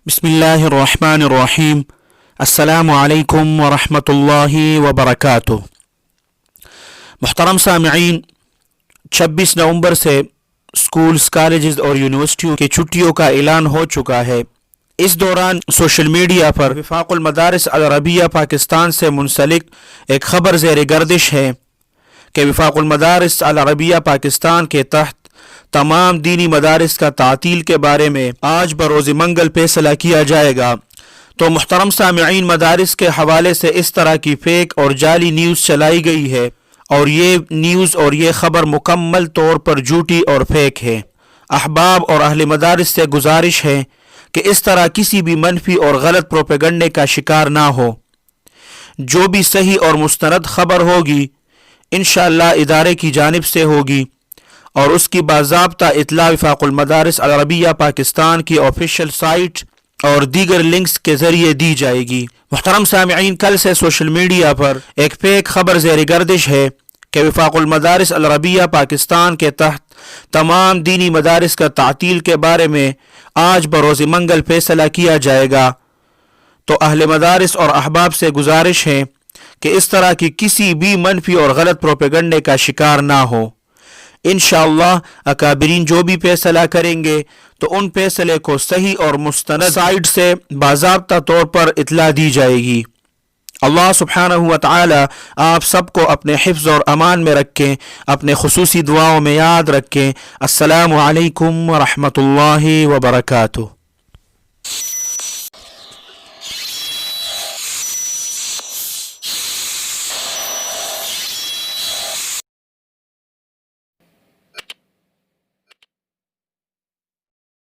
बिस्मिल्लाहिर्रहमानिर्रहीम। अस्सलामु अलैकुम वरहमतुल्लाहि वबरकातुह। मुहतरम सामिईन, 26 नवंबर से स्कूल्स, कॉलेजेस और यूनिवर्सिटियों की छुट्टियों का ऐलान हो चुका है। इस दौरान सोशल मीडिया पर विफाकुल मदारिस अल अरबिया पाकिस्तान से मुंसलिक एक ख़बर ज़ेर गर्दिश है कि विफाकुल मदारिस अल अरबिया पाकिस्तान के तहत तमाम दीनी मदारिस का तातील के बारे में आज बरोज़ मंगल फैसला किया जाएगा। तो मुहतरम सामिईन, मदारिस के हवाले से इस तरह की फेक और जाली न्यूज़ चलाई गई है और ये न्यूज़ और ये ख़बर मुकम्मल तौर पर झूठी और फेक है। अहबाब और अहले मदारिस से गुजारिश है कि इस तरह किसी भी मनफी और गलत प्रोपेगंडे का शिकार ना हो। जो भी सही और मुस्तनद खबर होगी इंशाअल्लाह इदारे की जानिब से होगी और उसकी बाज़ाब्ता इत्ला विफाकुल मदारिस अल अरबिया पाकिस्तान की ऑफिशियल साइट और दीगर लिंक्स के ज़रिए दी जाएगी। मुहतरम सामिईन, कल से सोशल मीडिया पर एक फेक खबर ज़ेर गर्दिश है कि विफाकुल मदारिस अल अरबिया पाकिस्तान के तहत तमाम दीनी मदारिस का तातील के बारे में आज बरोज़ मंगल फैसला किया जाएगा। तो अहले मदारिस और अहबाब से गुजारिश है कि इस तरह की किसी भी मनफी और गलत प्रोपेगंडे का शिकार ना हो। इंशाअल्लाह अकाबिरीन जो भी फैसला करेंगे तो उन फैसले को सही और मुस्तनद साइड से बाज़ाब्ता तौर पर इत्ला दी जाएगी। अल्लाह सुब्हानहू व तआला आप सबको अपने हिफ्ज़ और अमान में रखें, अपने खुसूसी दुआओं में याद रखें। अस्सलामु अलैकुम व रहमतुल्लाहि व बरकातुहू।